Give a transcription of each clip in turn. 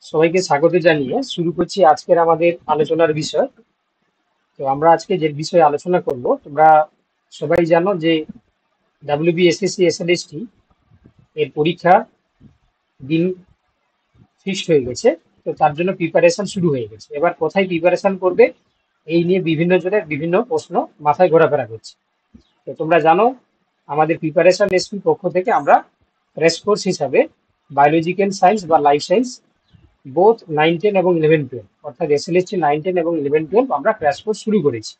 সবাইকে স্বাগত জানিয়ে শুরু করছি আজকের আমাদের আলোচনার বিষয়। তো আমরা আজকে যে বিষয়ে আলোচনা করব, তোমরা সবাই জানো যে ডাব্লিউবিএসএসসি এসএলএসটি এর পরীক্ষা দিন ফিক্সড হয়ে গেছে। তো তার জন্য প্রিপারেশন শুরু হয়ে গেছে। এবার কোথায় প্রিপারেশন করবে এই নিয়ে বিভিন্ন জনের বিভিন্ন প্রশ্ন মাথায় ঘোরাফেরা করছে। তো তোমরা জানো আমাদের প্রিপারেশন এসপি পক্ষ থেকে আমরা ক্র্যাশ কোর্স হিসাবে বায়োলজিক্যাল সায়েন্স বা লাইফ সায়েন্স বোথ 9, 10 এবং 11, 12 অর্থাৎ এসএলএসটি 9, 10 এবং 11, 12 আমরা ক্র্যাশ কোর্স শুরু করেছি।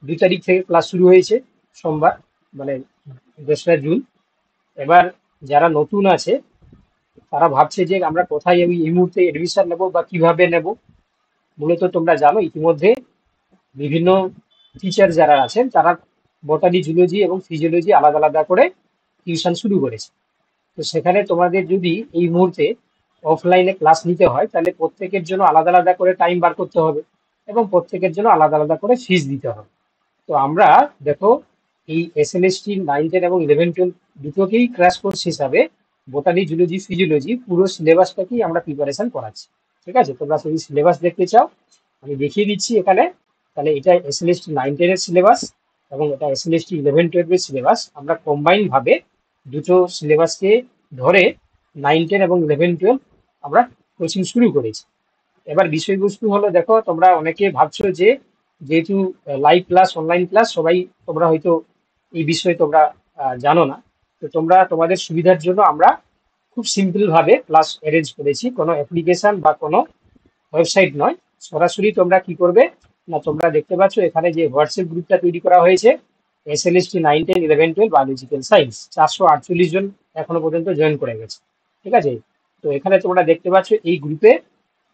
2 তারিখ থেকে ক্লাস শুরু হয়েছে, সোমবার, মানে 2রা জুন। এবার যারা নতুন আছে তারা ভাবছে যে আমরা কোথায় এই মুহূর্তে এডমিশন নেব বা কিভাবে নেব। মূলত তোমরা জানো ইতিমধ্যে বিভিন্ন টিচার যারা আছেন তারা বটানি, জুলজি এবং ফিজিওলজি আলাদা আলাদা করে টিউশন শুরু করেছে। তো সেখানে তোমাদের যদি এই মুহূর্তে অফলাইনে ক্লাস নিতে হয় তাহলে প্রত্যেকের জন্য আলাদা আলাদা করে টাইম বার করতে হবে এবং প্রত্যেকের জন্য আলাদা আলাদা করে ফিস দিতে হবে। তো আমরা দেখো এই এসএলএসটি 9, 10 এবং 11, 12 দুটোকেই ক্র্যাশ কোর্স হিসাবে বোটানি, জুলজি, ফিজিওলজি পুরো সিলেবাসটাকেই আমরা প্রিপারেশন করাচ্ছি। ঠিক আছে, তোমরা যদি সিলেবাস দেখতে চাও আমি দেখিয়ে দিচ্ছি এখানে। তাহলে এটা এসএলএসটি 9, 10 এর সিলেবাস এবং এটা এসএলএসটি 11, 12 এর সিলেবাস। আমরা কম্বাইন ভাবে দুটো সিলেবাসকে ধরে 9, 10 এবং 11, 12 আমরা কোচিং শুরু করেছি। এবার বিষয়বস্তু হলো, দেখো তোমরা অনেকে ভাবছো যে যেহেতু লাইভ ক্লাস, অনলাইন ক্লাস, সবাই তোমরা হয়তো এই বিষয়ে তোমরা জানো না। তো তোমরা তোমাদের সুবিধার জন্য আমরা খুব সিম্পল ভাবে ক্লাস অ্যারেঞ্জ করেছি, কোনো অ্যাপ্লিকেশন বা কোনো ওয়েবসাইট নয়। সরাসরি তোমরা কি করবে না, তোমরা দেখতে পাচ্ছ এখানে যে হোয়াটসঅ্যাপ গ্রুপটা তৈরি করা হয়েছে এসএলএসটি 9, 10, 11, 12 বায়োলজিক্যাল সায়েন্স, 448 জন এখনো পর্যন্ত জয়েন করে গেছে। ঠিক আছে, তো এখানে তোমরা দেখতে পাচ্ছ এই গ্রুপে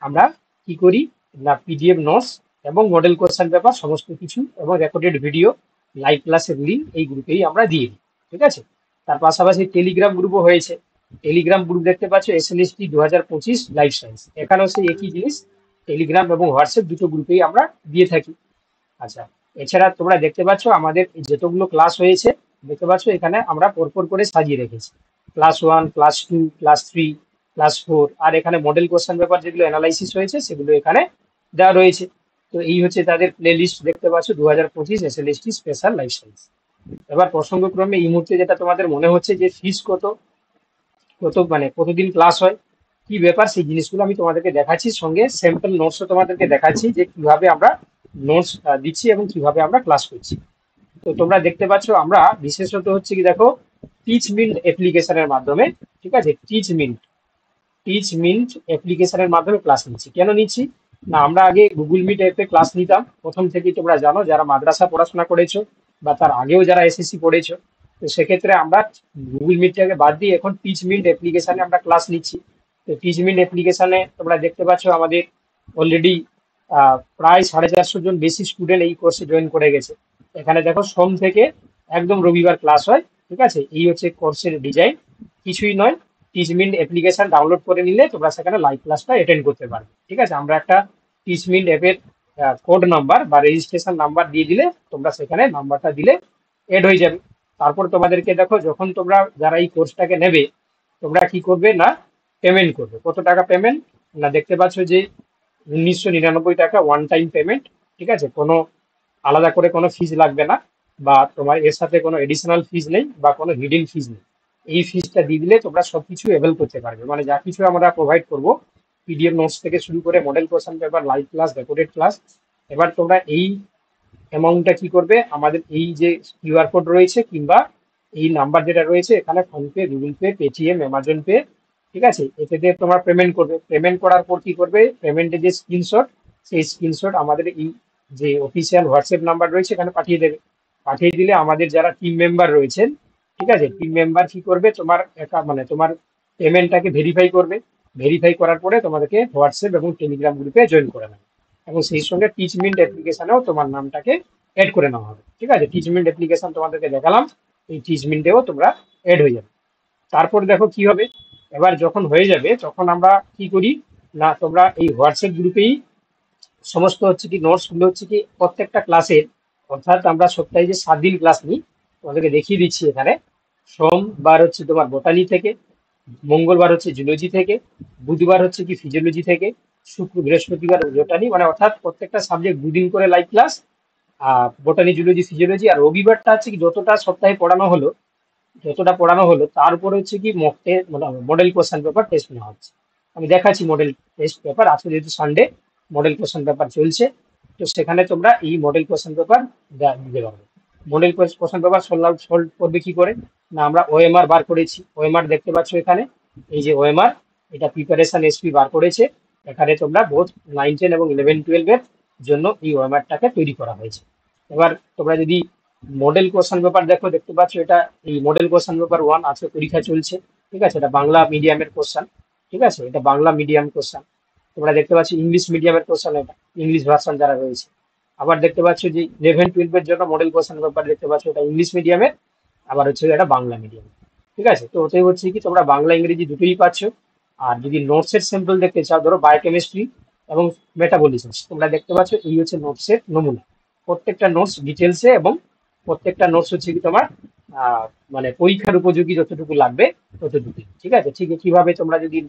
আমরা কি করি না, পিডিএফ নোটস এবং মডেল কোশ্চেন পেপার সমস্ত কিছু এবং রেকর্ডেড ভিডিও, লাইভ ক্লাসের লিঙ্ক এই গ্রুপেই আমরা দিয়ে দিই। ঠিক আছে, তার পাশাপাশি টেলিগ্রাম গ্রুপও হয়েছে। টেলিগ্রাম গ্রুপ দেখতে পাচ্ছ এসএলএসটি 2025 লাইফ সায়েন্স, এখানেও সেই একই জিনিস, টেলিগ্রাম এবং হোয়াটসঅ্যাপ দুটো গ্রুপেই আমরা দিয়ে থাকি। আচ্ছা, এছাড়া তোমরা দেখতে পাচ্ছ আমাদের এই যতগুলো ক্লাস হয়েছে, দেখতে পাচ্ছ এখানে আমরা পরপর করে সাজিয়ে রেখেছি। ক্লাস 1, ক্লাস 2, ক্লাস 3, ক্লাস 4, আর এখানে মডেল কোশ্চেন পেপার যেগুলো অ্যানালাইসিস হয়েছে সেগুলো এখানে দেওয়া রয়েছে। তো এই হচ্ছে তাদের প্লে লিস্ট, দেখতে পাচ্ছ 2025 এসএলএসটি স্পেশাল লাইফ সায়েন্স। এবার প্রসঙ্গক্রমে এই মুহূর্তে যেটা তোমাদের মনে হচ্ছে যে ফিস কত, মানে কতদিন ক্লাস হয়, কি ব্যাপার, সেই জিনিসগুলো আমি তোমাদেরকে দেখাচ্ছি, সঙ্গে স্যাম্পল নোটসও তোমাদেরকে দেখাচ্ছি যে কিভাবে আমরা নোটস দিচ্ছি এবং কিভাবে আমরা ক্লাস করছি। তো তোমরা দেখতে পাচ্ছ আমরা বিশেষত হচ্ছে কি, দেখো টিচ মিন্ট অ্যাপ্লিকেশনের মাধ্যমে, ঠিক আছে, টিচ মিন্ট অ্যাপ্লিকেশনের মাধ্যমে ক্লাস নিচ্ছি। কেন নিচ্ছি না, আমরা আগে গুগল মিট অ্যাপে ক্লাস নিতাম প্রথম থেকেই, তোমরা জানো যারা মাদ্রাসা পড়াশোনা করেছো বা তার আগেও যারা এসএসসি পড়েছো। তো সেক্ষেত্রে আমরা গুগল মিটটাকে বাদ দিয়ে এখন টিচ মিন্ট অ্যাপ্লিকেশনে আমরা ক্লাস নিচ্ছি। তো টিচ মিন্ট অ্যাপ্লিকেশনে তোমরা দেখতে পাচ্ছ আমাদের অলরেডি প্রায় 450 জন বেশি স্টুডেন্ট এই কোর্সে জয়েন করে গেছে। এখানে দেখো সোম থেকে একদম রবিবার ক্লাস হয়। ঠিক আছে, এই হচ্ছে কোর্সের ডিজাইন, কিছুই নয়। টিচমিন্ট অ্যাপ্লিকেশন ডাউনলোড করে নিলে তোমরা সেখানে লাইভ ক্লাসটা অ্যাটেন্ড করতে পারবে। ঠিক আছে, আমরা একটা টিচমিন্ট অ্যাপের কোড নাম্বার বা রেজিস্ট্রেশন নাম্বার দিয়ে দিলে তোমরা সেখানে নাম্বারটা দিলে এড হয়ে যাবে। তারপর তোমাদেরকে দেখো যখন তোমরা যারা এই কোর্সটাকে নেবে তোমরা কি করবে না, পেমেন্ট করবে। কত টাকা পেমেন্ট না, দেখতে পাচ্ছ যে 1999 টাকা ওয়ান টাইম পেমেন্ট। ঠিক আছে, কোনো আলাদা করে কোনো ফিজ লাগবে না, বা তোমার এর সাথে কোনো এডিশনাল ফিজ নেই বা কোনো হিডেন ফিজ নেই। এই ফিজটা দিয়ে দিলে তোমরা সবকিছু অ্যাভেল করতে পারবে, মানে যা কিছু আমরা প্রোভাইড করব, পিডিএফ নোটস থেকে শুরু করে model question paper, live class, recorded class. এবার তোমরা এই অ্যামাউন্টটা কি করবে, আমাদের এই যে কিউআর কোড রয়েছে কিংবা এই নাম্বার যেটা রয়েছে এখানে, PhonePe, Google pay, Paytm, Amazon pay, ঠিক আছে, এতে দিয়ে তোমরা পেমেন্ট করবে। পেমেন্ট করার পর কি করবে, পেমেন্টের যে স্ক্রিনশট, সেই স্ক্রিনশট আমাদের এই যে অফিসিয়াল হোয়াটসঅ্যাপ নাম্বার রয়েছে এখানে পাঠিয়ে দেবে। পাঠিয়ে দিলে আমাদের যারা টিম মেম্বার রয়েছেন, ঠিক আছে, টিম মেম্বার কি করবে, তোমার মানে তোমার পেমেন্টটাকে ভেরিফাই করবে। ভেরিফাই করার পরে তোমাদেরকে হোয়াটসঅ্যাপ এবং টেলিগ্রাম গ্রুপে জয়েন করে নেবে এবং সেই সঙ্গে টিচমিন্ট অ্যাপ্লিকেশনেও তোমার নামটাকে অ্যাড করে নেওয়া হবে। ঠিক আছে, টিচমিন্ট অ্যাপ্লিকেশন তোমাদেরকে দেখালাম, এই টিচমিন্টেও তোমরা অ্যাড হয়ে যাবে। তারপর দেখো কি হবে, এবার যখন হয়ে যাবে তখন আমরা কি করি না, তোমরা এই হোয়াটসঅ্যাপ গ্রুপেই সমস্ত হচ্ছে কি নোটস গুলো হচ্ছে কি প্রত্যেকটা ক্লাসের, অর্থাৎ আমরা সপ্তাহে যে 7 দিন ক্লাস নিই তোমাদেরকে দেখিয়ে দিচ্ছি এখানে। সোমবার হচ্ছে তোমার বোটানি থেকে, মঙ্গলবার হচ্ছে জুলজি থেকে, বুধবার হচ্ছে কি ফিজিওলজি থেকে, শুক্র বৃহস্পতিবার বোটানি, মানে অর্থাৎ প্রত্যেকটা সাবজেক্ট দুদিন করে live class, botany zoology physiology. আর রবিবারটা হচ্ছে কি যতটা সপ্তাহে পড়ানো হলো, তার উপরে হচ্ছে কি মডেল কোশ্চেন পেপার টেস্ট নেওয়া হচ্ছে। আমি দেখাচ্ছি মডেল টেস্ট পেপার। আজকে যেহেতু সানডে, মডেল কোশ্চেন পেপার চলছে, তো সেখানে তোমরা এই মডেল কোশ্চেন পেপার দিতে পারবে। মডেল কোশ্চেন পেপার সলভ করবে কি করে, না আমরা ওএমআর বার করেছি। ওএমআর দেখতে পাচ্ছ এখানে, এই যে ওএমআর, এটা প্রিপারেশন এসপি বার করেছে। এখানে তোমরা বোথ 9, 10 এবং 11, 12 এর জন্য এই ওএমআরটাকে তৈরি করা হয়েছে। এবার তোমরা যদি মডেল কোশ্চেন পেপার দেখো, দেখতে পাচ্ছ এটা এই মডেল কোশ্চেন পেপার 1 আজকে পরীক্ষা চলছে। ঠিক আছে, এটা বাংলা মিডিয়ামের কোশ্চেন। ঠিক আছে, এটা বাংলা মিডিয়াম কোশ্চেন। তোমরা দেখতে পাচ্ছ ইংলিশ মিডিয়ামের কোশ্চেন, এটা ইংলিশ ভার্সন যারা রয়েছে। আবার দেখতে পাচ্ছ যে 11, 12 এর জন্য মডেল কোশ্চেন পেপার দেখতে পাচ্ছ, এটা ইংলিশ মিডিয়ামের, আবার হচ্ছে এটা বাংলা মিডিয়াম। ঠিক আছে, তো ওটাই হচ্ছে কি তোমরা বাংলা ইংরেজি দুটোই পাচ্ছ। আর যদি নোটসের স্যাম্পল দেখতে চাও, ধরো বায়োকেমিস্ট্রি এবং মেটাবলিজম, তোমরা দেখতে পাচ্ছ এই হচ্ছে নোটসের নমুনা। প্রত্যেকটা নোটস ডিটেলসে, এবং প্রত্যেকটা নোটস হচ্ছে কি তোমার আহ, মানে পরীক্ষার উপযোগী যতটুকু লাগবে ততটুকু। ঠিক আছে, ঠিক কিভাবে তোমরা যদি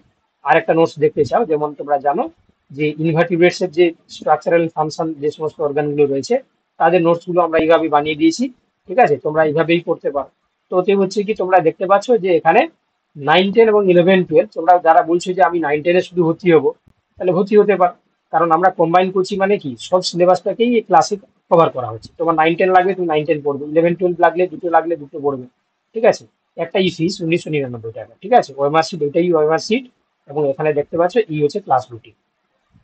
আরেকটা নোটস দেখতে চাও, যেমন তোমরা জানো যে ইনভার্টিব্রেটস এর যে স্ট্রাকচারাল ফাংশন যে সমস্ত অর্গানগুলো রয়েছে, তাদের নোটস গুলো আমরা এইভাবে বানিয়ে দিয়েছি। ঠিক আছে, তোমরা এইভাবেই করতে পারো। তো ওতে হচ্ছে কি তোমরা দেখতে পাচ্ছ যে এখানে 9, 10 এবং 11, 12, তোমরা যারা বলছো যে আমি 9, 10 এ শুধু ভর্তি হবো, তাহলে ভর্তি হতে পারো। কারণ আমরা কম্বাইন করছি, মানে কি সব সিলেবাসটাকেই এই ক্লাসে কভার করা হচ্ছে। তোমার 9, 10 লাগবে তুমি 9, 10 পড়বে, 11, 12 লাগলে দুটো পড়বে। ঠিক আছে, একটাই ফিস 1999 টাকা। ঠিক আছে, ওএমআর সিট, এটাই ওএমআর সিট। এবং এখানে দেখতে পাচ্ছ এই হচ্ছে ক্লাস রুটিন।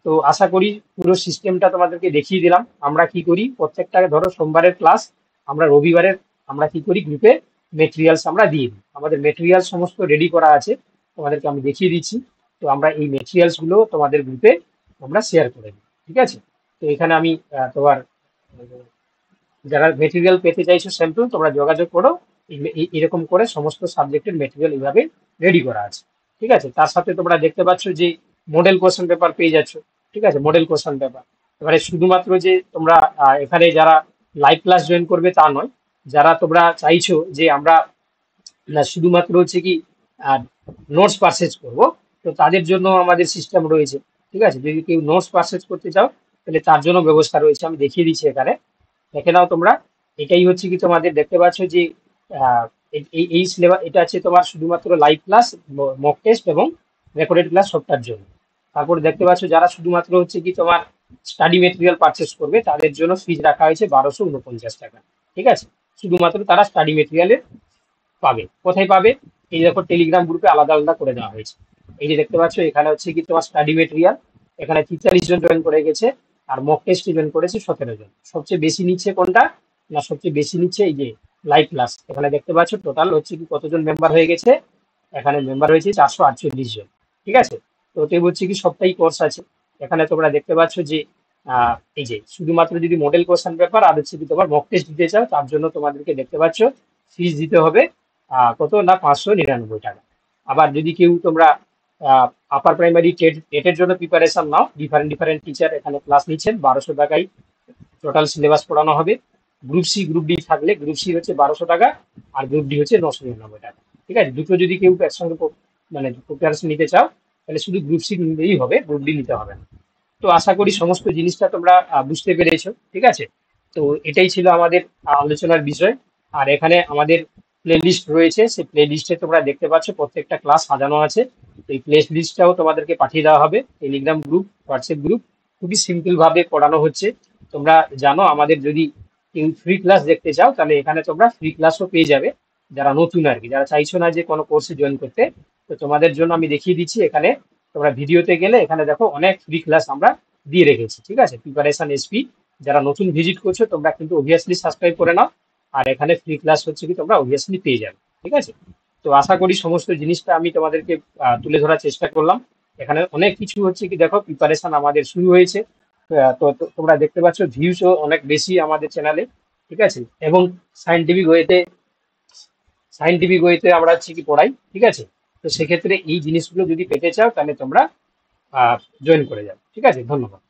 তো আশা করি পুরো সিস্টেমটা তোমাদেরকে দেখিয়ে দিলাম। আমরা কি করি, প্রত্যেকটা ধরো সোমবারের ক্লাস, আমরা রবিবারের আমরা কি করি, গ্রুপে মেটেরিয়ালস আমরা দিয়ে দিই। আমাদের মেটেরিয়াল সমস্ত রেডি করা আছে, তোমাদেরকে আমি দেখিয়ে দিচ্ছি। তো আমরা এই মেটেরিয়ালস গুলো তোমাদের গ্রুপে আমরা শেয়ার করে দিই। ঠিক আছে, তো এখানে আমি তোমার যারা মেটেরিয়াল পেতে চাইছো স্যাম্পল, তোমরা যোগাযোগ করো। এরকম করে সমস্ত সাবজেক্টের মেটেরিয়াল এইভাবে রেডি করা আছে। ঠিক আছে, তার সাথে তোমরা দেখতে পাচ্ছ যে মডেল কোশ্চেন পেপার পেয়ে যাচ্ছ। ঠিক আছে, মডেল কোশ্চেন পেপার। এবারে শুধুমাত্র যে তোমরা এখানে যারা লাইভ ক্লাস জয়েন করবে তা নয়, যারা তোমরা চাইছো যে আমরা না শুধুমাত্র হচ্ছে কি নোটস পারচেজ করব, তো তাদের জন্য আমাদের সিস্টেম রয়েছে। ঠিক আছে, যদি কেউ নোটস পারচেজ করতে চাও, তাহলে তার জন্য ব্যবস্থা রয়েছে, আমি দেখিয়ে দিচ্ছি এখানে। দেখে নাও তোমরা। এটাই হচ্ছে কি তোমাদের দেখতে পাচ্ছ যে আহ, এই সিলেবাস, এটা আছে তোমার শুধুমাত্র লাইভ ক্লাস, মক টেস্ট এবং রেকর্ডেড ক্লাস সবটার জন্য। তারপরে দেখতে পাচ্ছ যারা শুধুমাত্র হচ্ছে কি তোমার স্টাডি মেটেরিয়াল পারচেস করবে, তাদের জন্য ফিজ রাখা হয়েছে 1249 টাকা। ঠিক আছে, শুধুমাত্র তারা স্টাডি মেটেরিয়ালের পাবে। কোথায় পাবে, এই দেখো টেলিগ্রাম গ্রুপে আলাদা আলাদা করে দেওয়া হয়েছে। এই যে দেখতে পাচ্ছ এখানে হচ্ছে কি তোমার স্টাডি মেটেরিয়াল, এখানে 43 জন জয়েন করে গেছে। আর মক টেস্ট জয়েন করেছে 17 জন। সবচেয়ে বেশি নিচ্ছে কোনটা, না সবচেয়ে বেশি নিচ্ছে এই যে লাইভ ক্লাস। এখানে দেখতে পাচ্ছ টোটাল হচ্ছে কি কতজন মেম্বার হয়ে গেছে, এখানে মেম্বার হয়েছে 448 জন। ঠিক আছে, তো ওতে হচ্ছে কি সবটাই কোর্স আছে। এখানে তোমরা দেখতে পাচ্ছ যে এই যে শুধুমাত্র যদি মডেল কোশ্চেন পেপার আর হচ্ছে কি তোমার মক টেস্ট দিতে চাও, তার জন্য তোমাদেরকে দেখতে পাচ্ছ ফিস দিতে হবে কত না 599 টাকা। আবার যদি কেউ তোমরা আপার প্রাইমারি টেটের জন্য প্রিপারেশন নাও, ডিফারেন্ট ডিফারেন্ট টিচার এখানে ক্লাস নিচ্ছেন, 1200 টাকায় টোটাল সিলেবাস পড়ানো হবে। গ্রুপ সি গ্রুপ ডি থাকলে, গ্রুপ সি হচ্ছে 1200 টাকা, আর গ্রুপ ডি হচ্ছে 999 টাকা। ঠিক আছে, দুটো যদি কেউ একসঙ্গে মানে প্রিপারেশন নিতে চাও, তাহলে শুধু গ্রুপ সি নিলেই হবে, গ্রুপ ডি নিতে হবে না। তো আশা করি সমস্ত জিনিসটা তোমরা বুঝতে পেরেছো। ঠিক আছে, তো এটাই ছিল আমাদের আলোচনার বিষয়। আর এখানে আমাদের প্লে লিস্ট রয়েছে, সেই প্লে লিস্টে তোমরা দেখতে পাচ্ছ প্রত্যেকটা ক্লাস সাজানো আছে। তো এই প্লে লিস্টটাও তোমাদেরকে পাঠিয়ে দেওয়া হবে। টেলিগ্রাম গ্রুপ, হোয়াটসঅ্যাপ গ্রুপ, খুবই সিম্পল ভাবে পড়ানো হচ্ছে। তোমরা জানো আমাদের যদি কেউ ফ্রি ক্লাস দেখতে চাও, তাহলে এখানে তোমরা ফ্রি ক্লাসও পেয়ে যাবে। যারা নতুন আর কি, যারা চাইছো না যে কোনো কোর্সে জয়েন করতে, তো তোমাদের জন্য আমি দেখিয়ে দিচ্ছি এখানে। তোমরা ভিডিওতে গেলে এখানে দেখো অনেক ফ্রি ক্লাস আমরা দিয়ে রেখেছি। ঠিক আছে, প্রিপারেশন এসপি যারা নতুন ভিজিট করছো, তোমরা কিন্তু অবভিয়াসলি সাবস্ক্রাইব করে নাও। আর এখানে ফ্রি ক্লাস হচ্ছে কি তোমরা অবভিয়াসলি পেয়ে যাবে। ঠিক আছে, তো আশা করি সমস্ত জিনিসটা আমি তোমাদেরকে তুলে ধরার চেষ্টা করলাম। এখানে অনেক কিছু হচ্ছে কি দেখো, প্রিপারেশন আমাদের শুরু হয়েছে। তো তোমরা দেখতে পাচ্ছ ভিউসও অনেক বেশি আমাদের চ্যানেলে। ঠিক আছে, এবং সাইন্টিফিক ওয়েতে আমরা হচ্ছে কি পড়াই। ঠিক আছে, তো সেক্ষেত্রে এই জিনিসগুলো যদি পেতে চাও, তাহলে তোমরা জয়েন করে যাও। ঠিক আছে, ধন্যবাদ।